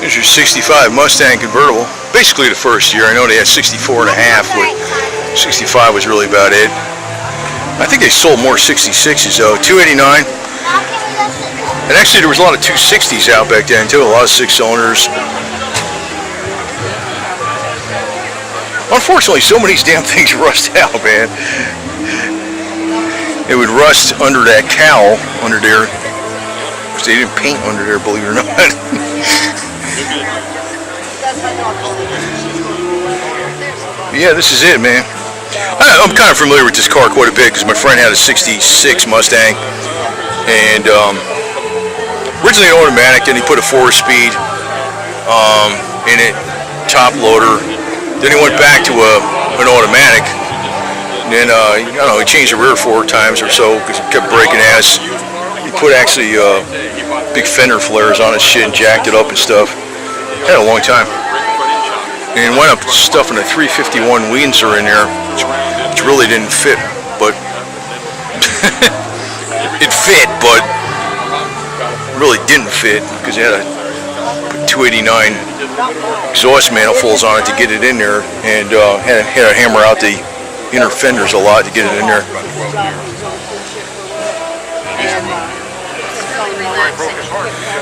Here's your 65 Mustang Convertible. Basically the first year. I know they had 64 and a half, but 65 was really about it. I think they sold more 66s though. $289. And actually there was a lot of 260s out back then too. A lot of 6-cylinders. Unfortunately, some of these damn things rust out, man. It would rust under that cowl under there. They didn't paint under there, believe it or not. Yeah, this is it, man. I'm kind of familiar with this car quite a bit because my friend had a 66 Mustang, and originally an automatic. Then he put a 4-speed in it, top loader. Then he went back to an automatic. And then I don't know, he changed the rear 4 times or so because it kept breaking ass. He put actually big fender flares on his shit and jacked it up and stuff. Had a long time. And wound up stuffing a 351 Windsor in there, which really didn't fit, but it fit, but really didn't fit because it had a 289 exhaust manifolds on it to get it in there, and had to hammer out the inner fenders a lot to get it in there.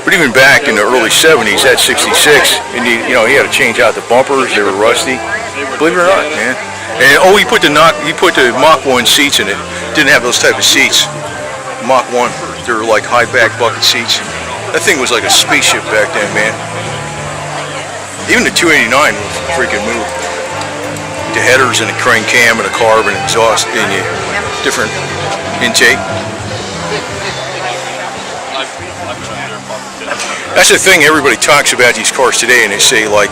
But even back in the early 70s, that 66, and he had to change out the bumpers. They were rusty. Believe it or not, man. And he put the Mach 1 seats in it. Didn't have those type of seats. Mach 1, they were like high back bucket seats. That thing was like a spaceship back then, man. Even the 289 was freaking moved. The headers and the crane cam and the carb and exhaust and the different intake. That's the thing everybody talks about these cars today, and they say like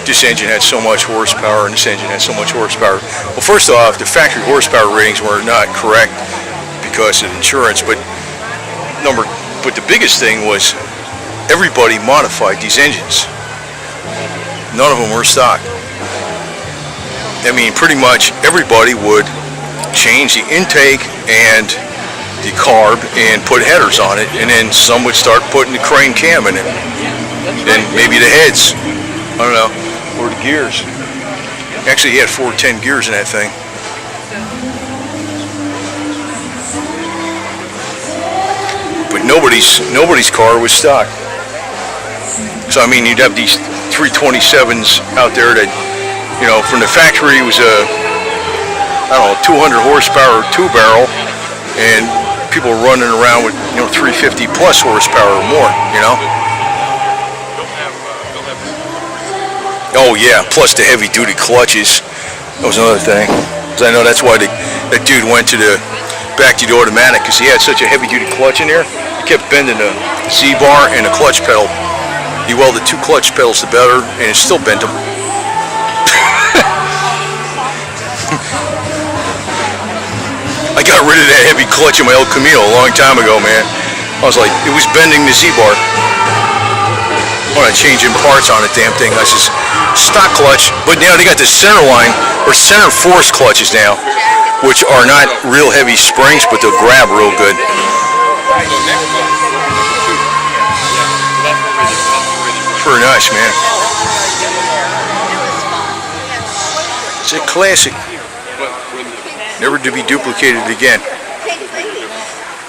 this engine had so much horsepower and this engine had so much horsepower. Well, first off, the factory horsepower ratings were not correct because of insurance, but the biggest thing was everybody modified these engines. None of them were stock. I mean, pretty much everybody would change the intake and the carb and put headers on it, and then some would start putting the crane cam in it, and maybe the heads, I don't know, or the gears. Actually, he had 410 gears in that thing. But nobody's car was stock. So I mean, you'd have these 327s out there that, from the factory was a, I don't know, 200 horsepower 2-barrel, and people running around with 350 plus horsepower or more, Oh yeah, plus the heavy duty clutches. That was another thing. Because I know that's why that dude went back to the automatic, because he had such a heavy duty clutch in there. He kept bending the Z-bar and the clutch pedal. He welded 2 clutch pedals together and it still bent them. I got rid of that heavy clutch in my El Camino a long time ago, man. I was like, it was bending the Z-bar. When I changing parts on the damn thing, I says, stock clutch, but now they got the center line, or center force clutches now, which are not real heavy springs, but they'll grab real good. Pretty nice, man. It's a classic. Never to be duplicated again.